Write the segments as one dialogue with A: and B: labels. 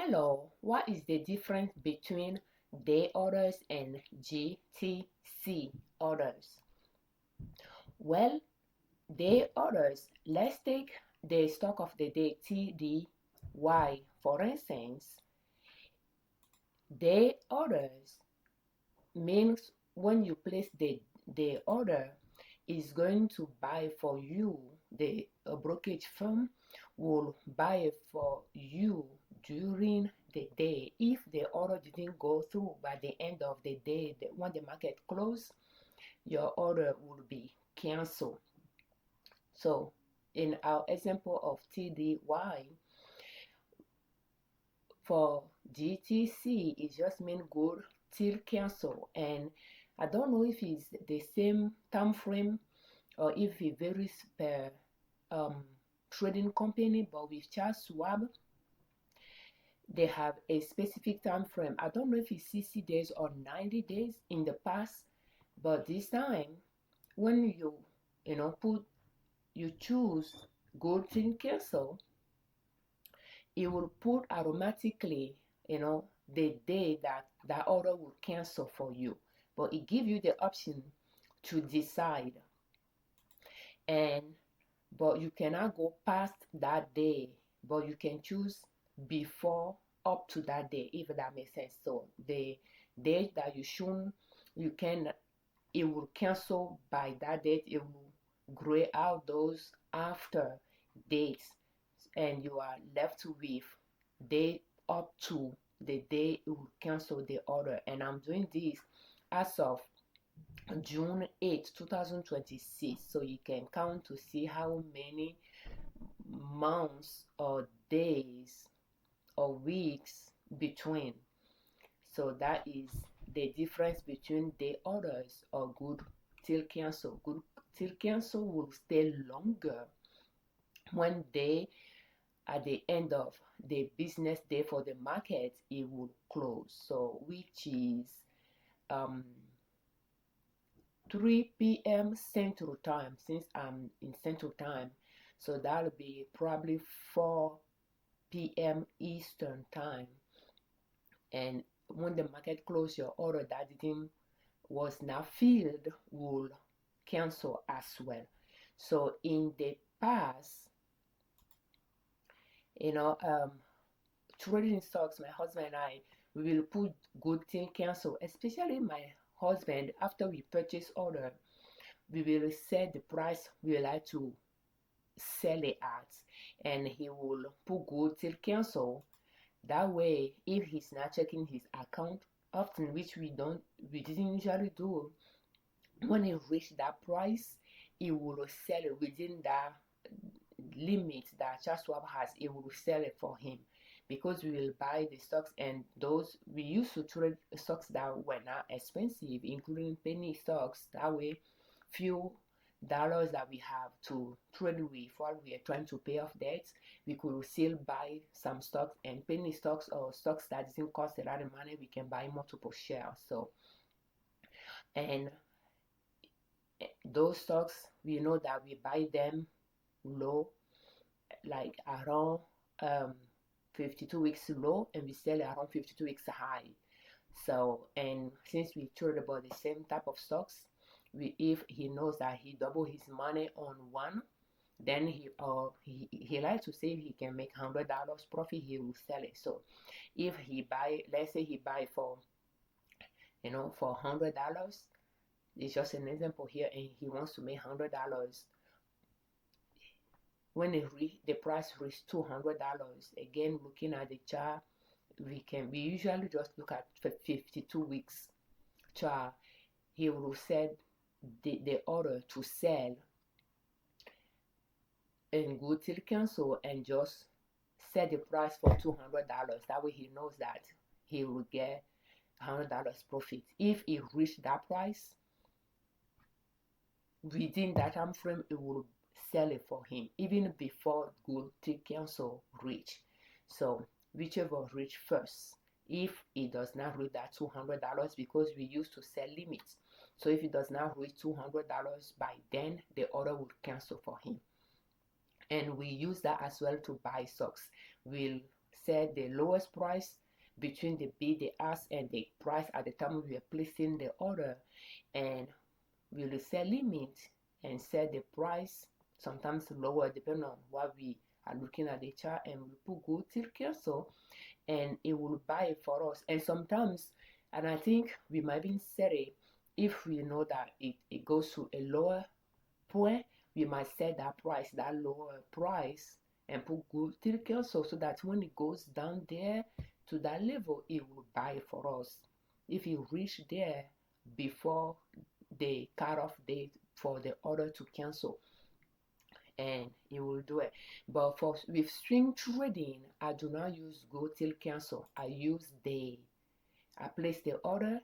A: Hello, what is the difference between day orders and GTC orders? Well, day orders, let's take the stock of the day TDY. For instance, day orders means when you place the order, is going to buy for you. The brokerage firm will buy for you during the day. If the order didn't go through by the end of the day, when the market closed, your order will be canceled. So in our example of TDY, for GTC, it just means good till cancel. And I don't know if it's the same time frame or if it varies per trading company, but with Charles Schwab, they have a specific time frame. I don't know if it's 60 days or 90 days in the past, but this time when you choose go till cancel, it will put automatically the day that order will cancel for you, but it gives you the option to decide, but you cannot go past that day, but you can choose before up to that day, if that makes sense. So the date that it will cancel by that date. It will gray out those after dates, and you are left with date up to the day it will cancel the order. And I'm doing this as of June 8, 2026, so you can count to see how many months or days or weeks between. So that is the difference between day orders or good till cancel. Good till cancel will stay longer when at the end of the business day for the market, it will close. So which is 3 p.m. Central Time, since I'm in Central Time. So that'll be probably 4 p.m. Eastern Time. And when the market closes, your order that was not filled will cancel as well. So in the past, trading stocks, my husband and I, we will put good till cancel, especially my husband. After we purchase order, we will set the price we would like to sell it at, and he will put good till cancel. That way, if he's not checking his account often, which we didn't usually do, when he reached that price, he will sell it within that limit that Charles Schwab has. It will sell it for him, because we will buy the stocks, and those we used to trade stocks that were not expensive, including penny stocks. That way, few dollars that we have to trade with while we are trying to pay off debts, we could still buy some stocks, and penny stocks or stocks that doesn't cost a lot of money, we can buy multiple shares. So, and those stocks, we know that we buy them low, like around 52 weeks low, and we sell around 52 weeks high. So, and since we trade about the same type of stocks, if he knows that he double his money on one, then he likes to say if he can make $100 profit, he will sell it. So if he buy, let's say he buy for for $100, it's just an example here, and he wants to make $100. When the price reaches $200, again, looking at the chart, we usually just look at 52 weeks chart. He will set the order to sell and go till cancel, and just set the price for $200. That way he knows that he will get $100 profit. If he reached that price within that time frame, it will sell it for him even before go till cancel reach. So whichever reach first. If it does not reach that $200, because we used to sell limits, so if it does not reach $200 by then, the order will cancel for him. And we use that as well to buy stocks. We'll set the lowest price between the bid, the ask, and the price at the time we are placing the order, and we will set limit and set the price sometimes lower depending on what we are looking at the chart, and we put go till cancel, and it will buy it for us. And sometimes, and I think we might even set it if we know that it goes to a lower point, we might set that price, that lower price, and put go till cancel, so that when it goes down there to that level, it will buy it for us. If you reach there before the cutoff date for the order to cancel, and it will do it. But for with swing trading, I do not use go till cancel. I use day. I place the order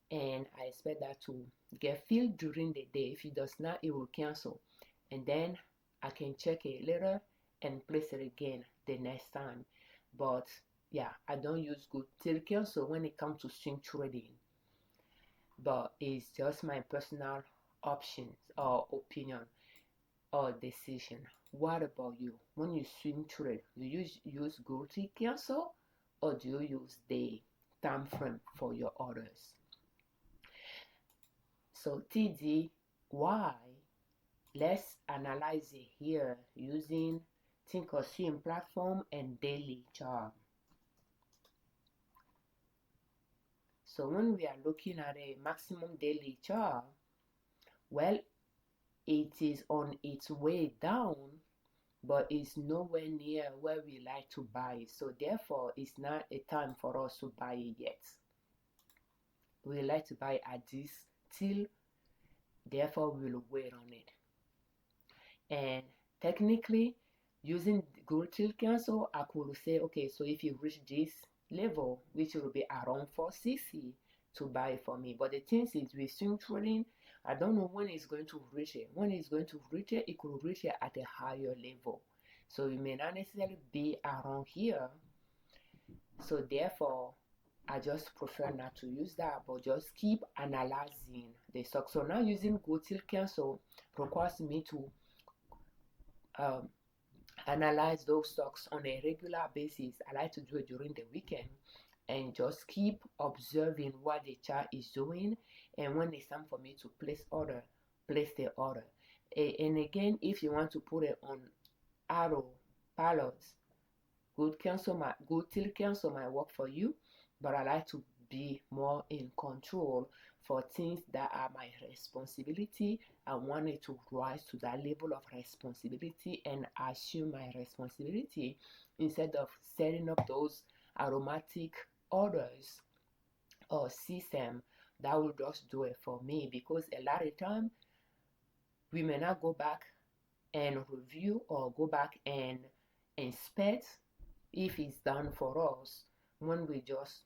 A: and I expect that to get filled during the day. If it does not, it will cancel, and then I can check it later and place it again the next time. But yeah, I don't use go till cancel when it comes to swing trading, but it's just my personal options or opinion or decision. What about you? When you swing trade, do you use go till cancel, or do you use the time frame for your orders? So TDY, let's analyze it here using Thinkorswim platform and daily chart. So when we are looking at a maximum daily chart, well, it is on its way down, but it's nowhere near where we like to buy it. So therefore, it's not a time for us to buy it yet. We like to buy at this till, therefore we'll wait on it. And technically, using go till cancel, I could say, okay, so if you reach this level, which will be around 460, to buy it for me. But the thing is, with swing trading, I don't know when it's going to reach it. When it's going to reach it, it could reach it at a higher level. So it may not necessarily be around here. So therefore, I just prefer not to use that, but just keep analyzing the stock. So now using go till cancel requires me to analyze those stocks on a regular basis. I like to do it during the weekend and just keep observing what the chart is doing, and when it's time for me to place the order. And again, if you want to put it on auto pilot, go till cancel might work for you, but I like to be more in control for things that are my responsibility. I want it to rise to that level of responsibility and assume my responsibility instead of setting up those automatic orders or system that will just do it for me, because a lot of time we may not go back and review or go back and inspect if it's done for us when we just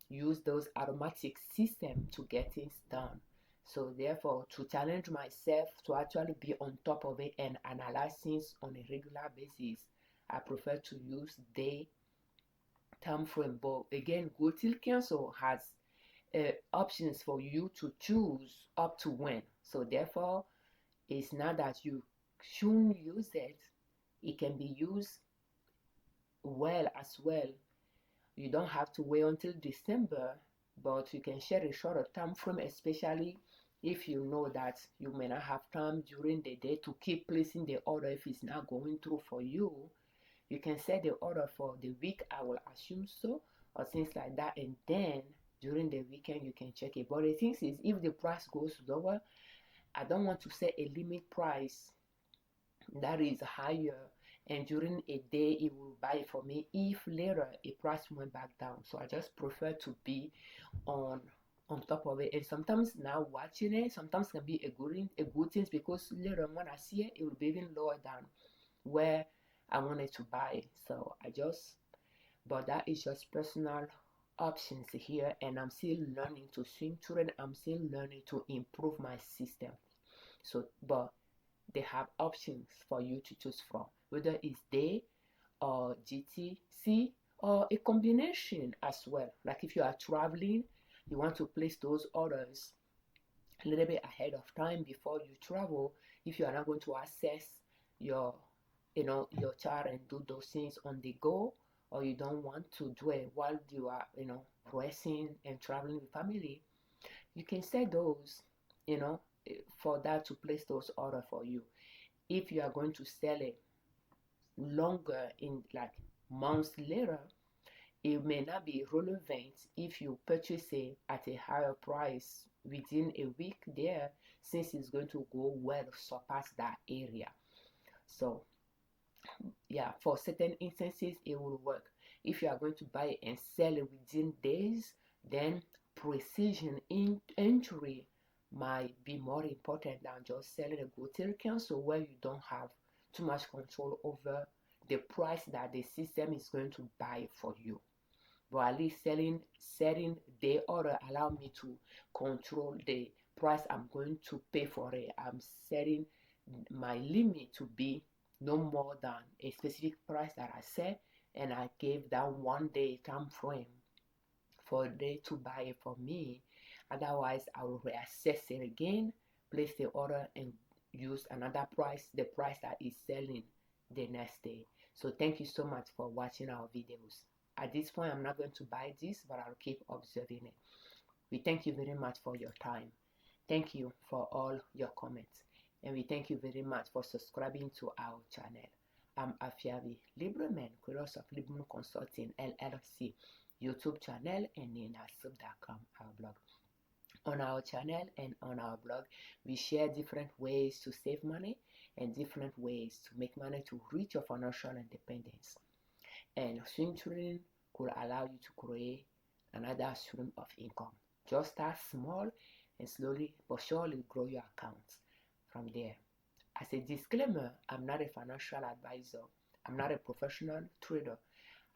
A: use those automatic systems to get things done. So therefore, to challenge myself to actually be on top of it and analyze things on a regular basis, I prefer to use day time frame. But again, go till cancel has options for you to choose up to when. So therefore, it's not that you shouldn't use it. It can be used well as well. You don't have to wait until December, but you can share a shorter time frame, especially if you know that you may not have time during the day to keep placing the order if it's not going through for you. You can set the order for the week, I will assume so, or things like that, and then during the weekend you can check it. But the thing is, if the price goes lower, I don't want to set a limit price that is higher, and during a day it will buy for me if later a price went back down. So I just prefer to be on top of it. And sometimes now watching it sometimes can be a good thing, because later when I see it, it will be even lower than where I wanted to buy. So but that is just personal options here, and I'm still learning to swing trade. I'm still learning to improve my system. So but they have options for you to choose from, whether it's day or GTC or a combination as well. Like if you are traveling, you want to place those orders a little bit ahead of time before you travel. If you are not going to access your chart and do those things on the go, or you don't want to do it while you are, resting and traveling with family, you can set those, for that to place those order for you. If you are going to sell it longer, in like months later, it may not be relevant if you purchase it at a higher price within a week there, since it's going to go well surpass that area. So yeah, for certain instances it will work. If you are going to buy and sell it within days, then precision in entry might be more important than just selling a go till cancel, where you don't have too much control over the price that the system is going to buy for you. But at least setting the order allow me to control the price I'm going to pay for it. I'm setting my limit to be no more than a specific price that I set, and I gave that 1 day time frame for they to buy it for me. Otherwise, I will reassess it again, place the order, and use another price, the price that is selling the next day. So thank you so much for watching our videos. At this point, I'm not going to buy this, but I'll keep observing it. We thank you very much for your time. Thank you for all your comments. And we thank you very much for subscribing to our channel. I'm Afiavi Liberman, creator of Liberman Consulting, L.L.C, YouTube channel, and ninasub.com, our blog. On our channel and on our blog, we share different ways to save money and different ways to make money to reach your financial independence. And swing trading could allow you to create another stream of income. Just start small and slowly but surely grow your accounts from there. As a disclaimer, I'm not a financial advisor. I'm not a professional trader.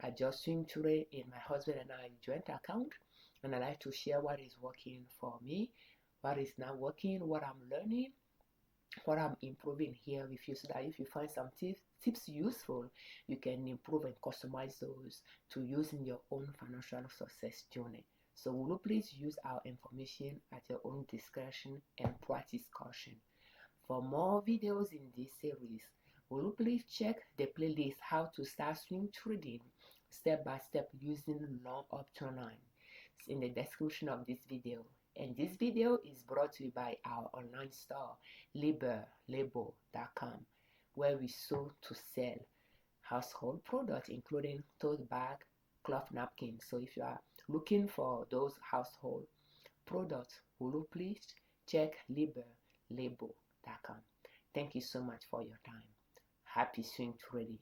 A: I just swing trade in my husband and I joint account, and I like to share what is working for me, what is not working, what I'm learning, what I'm improving here with you, so that if you find some tips useful, you can improve and customize those to use in your own financial success journey. So will you please use our information at your own discretion and practice caution. For more videos in this series, will you please check the playlist How to Start Swing Trading Step by Step Using Long Uptrend Line. It's in the description of this video. And this video is brought to you by our online store, Liberman.com, where we sold to sell household products, including tote bag, cloth napkins. So if you are looking for those household products, will you please check Liberman.com. Thank you so much for your time. Happy swing trading.